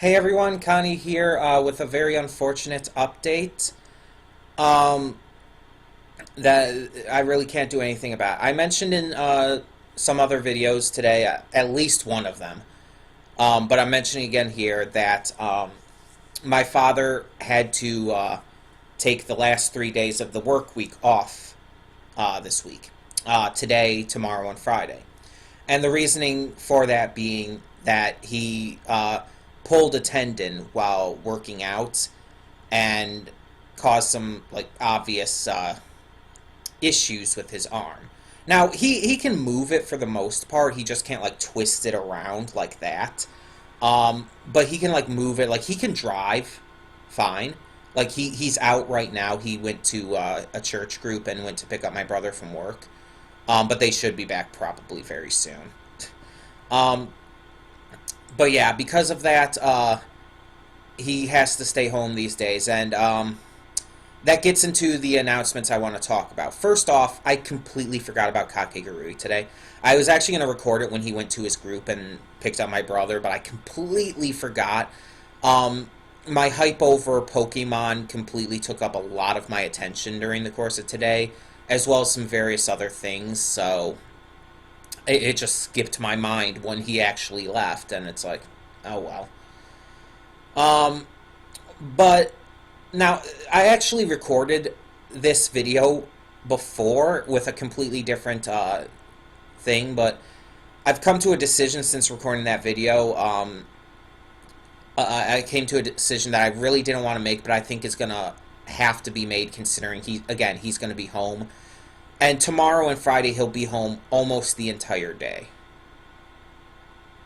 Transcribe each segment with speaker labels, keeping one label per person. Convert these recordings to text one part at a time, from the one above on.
Speaker 1: Hey everyone, Connie here with a very unfortunate update um, that I really can't do anything about. I mentioned in some other videos today, at least one of them, but I'm mentioning again here that my father had to take the last 3 days of the work week off this week, today, tomorrow, and Friday. And the reasoning for that being that he pulled a tendon while working out and caused some like obvious issues with his arm. Now he can move it for the most part. He just can't like twist it around like that. But he can like move it. Like he can drive fine. Like he's out right now. He went to a church group and went to pick up my brother from work. But they should be back probably very soon. Um, but yeah, because of that, he has to stay home these days, and that gets into the announcements I want to talk about. First off, I completely forgot about Kakegurui today. I was actually going to record it when he went to his group and picked up my brother, but I completely forgot. My hype over Pokemon completely took up a lot of my attention during the course of today, as well as some various other things, so it just skipped my mind when he actually left, and it's like, oh well. Um, but now, I actually recorded this video before with a completely different thing, but I've come to a decision since recording that video. I came to a decision that I really didn't want to make, but I think is going to have to be made considering he's going to be home. And tomorrow and Friday he'll be home almost the entire day.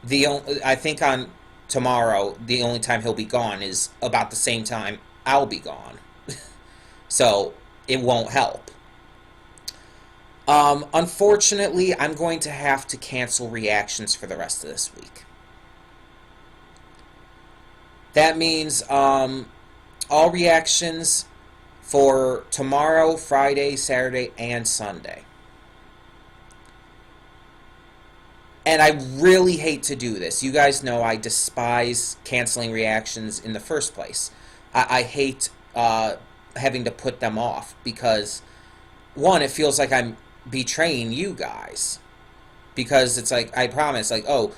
Speaker 1: I think on tomorrow the only time he'll be gone is about the same time I'll be gone. So it won't help. Unfortunately, I'm going to have to cancel reactions for the rest of this week. That means all reactions for tomorrow, Friday, Saturday, and Sunday. And I really hate to do this. You guys know I despise canceling reactions in the first place. I hate having to put them off because, one, it feels like I'm betraying you guys. Because it's like, I promise, like, oh,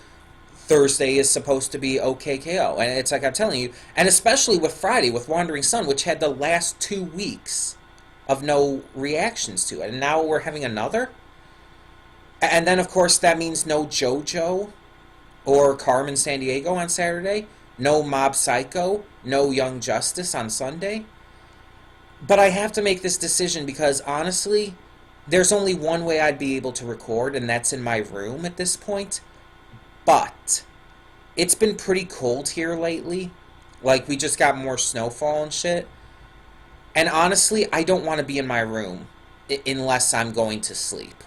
Speaker 1: Thursday is supposed to be OKKO. And it's like I'm telling you, and especially with Friday, with Wandering Sun, which had the last 2 weeks of no reactions to it. And now we're having another? And then, of course, that means no JoJo or Carmen Sandiego on Saturday. No Mob Psycho. No Young Justice on Sunday. But I have to make this decision because, honestly, there's only one way I'd be able to record, and that's in my room at this point. But it's been pretty cold here lately. Like, we just got more snowfall and shit. And honestly, I don't want to be in my room unless I'm going to sleep.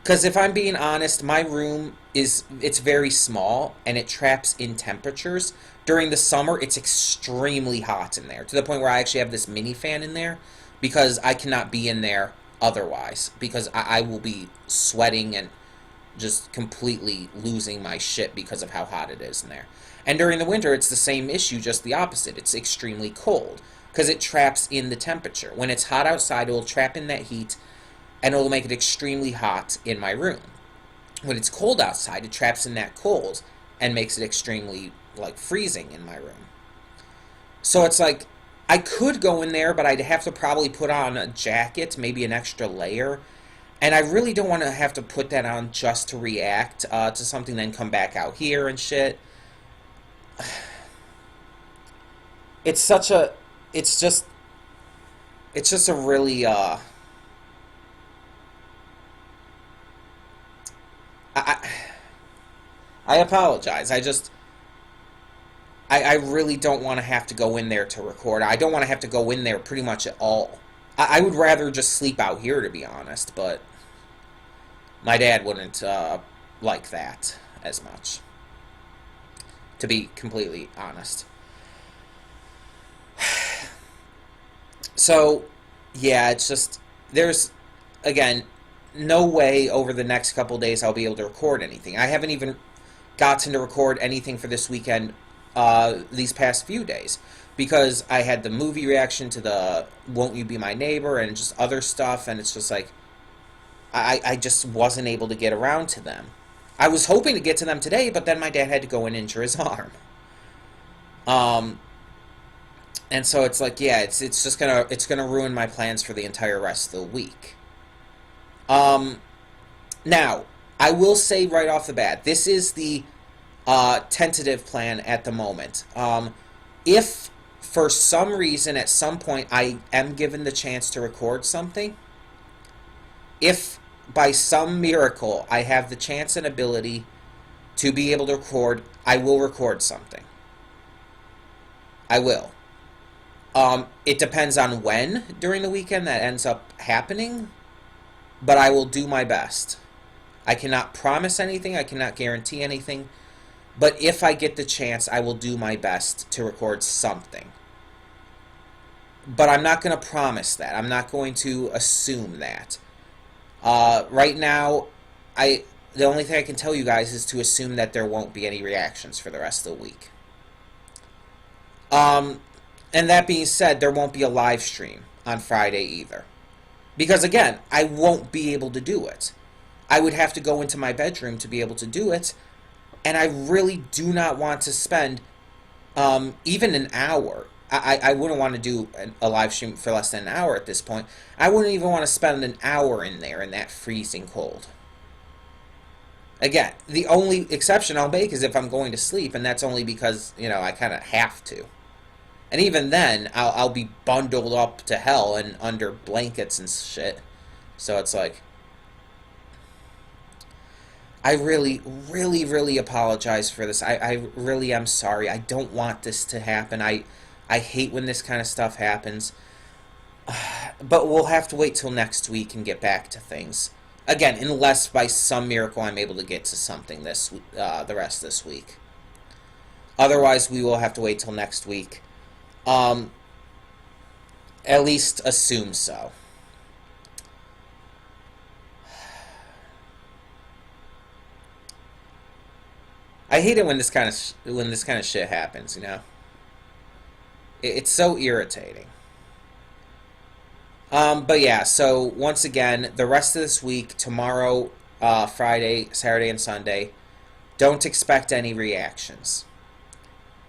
Speaker 1: Because if I'm being honest, my room it's very small and it traps in temperatures. During the summer, it's extremely hot in there, to the point where I actually have this mini fan in there because I cannot be in there otherwise. Because I will be sweating and just completely losing my shit because of how hot it is in there. And during the winter, it's the same issue, just the opposite. It's extremely cold because it traps in the temperature. When it's hot outside, it will trap in that heat and it will make it extremely hot in my room. When it's cold outside, it traps in that cold and makes it extremely, like, freezing in my room. So it's like, I could go in there, but I'd have to probably put on a jacket, maybe an extra layer. And I really don't want to have to put that on just to react to something, then come back out here and shit. It's such a... It's just a really... I, I apologize. I really don't want to have to go in there to record. I don't want to have to go in there pretty much at all. I would rather just sleep out here, to be honest, but my dad wouldn't like that as much, to be completely honest. So, yeah, it's just, there's, again, no way over the next couple days I'll be able to record anything. I haven't even gotten to record anything for this weekend these past few days, because I had the movie reaction to the Won't You Be My Neighbor and just other stuff, and it's just like I just wasn't able to get around to them. I was hoping to get to them today, but then my dad had to go and injure his arm. And so it's like, yeah, it's just gonna ruin my plans for the entire rest of the week. Now, I will say right off the bat, this is the tentative plan at the moment. If for some reason at some point I am given the chance to record something, if by some miracle I have the chance and ability to be able to record, I will record something. I will. It depends on when during the weekend that ends up happening, but I will do my best. I cannot promise anything, I cannot guarantee anything, but if I get the chance, I will do my best to record something. But I'm not going to promise that. I'm not going to assume that. Right now, the only thing I can tell you guys is to assume that there won't be any reactions for the rest of the week. And that being said, there won't be a live stream on Friday either. Because again, I won't be able to do it. I would have to go into my bedroom to be able to do it, and I really do not want to spend even an hour. I wouldn't want to do a live stream for less than an hour at this point. I wouldn't even want to spend an hour in there in that freezing cold. Again, the only exception I'll make is if I'm going to sleep, and that's only because, I kind of have to. And even then, I'll be bundled up to hell and under blankets and shit. So it's like, I really, really, really apologize for this. I really am sorry. I don't want this to happen. I hate when this kind of stuff happens. But we'll have to wait till next week and get back to things. Again, unless by some miracle I'm able to get to something the rest of this week. Otherwise, we will have to wait till next week. At least assume so. I hate it when this kind of shit happens. It's so irritating. But yeah, so once again, the rest of this week, tomorrow, Friday, Saturday, and Sunday, don't expect any reactions.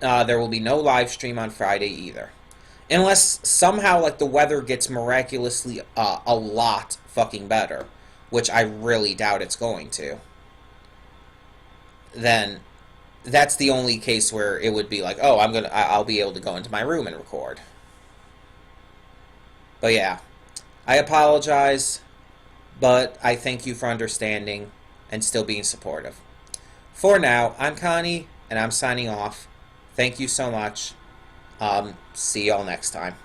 Speaker 1: There will be no live stream on Friday either. Unless somehow, the weather gets miraculously a lot fucking better, which I really doubt it's going to. Then that's the only case where it would be like, oh, I'll be able to go into my room and record. But yeah, I apologize, but I thank you for understanding and still being supportive. For now, I'm Connie, and I'm signing off. Thank you so much. See y'all next time.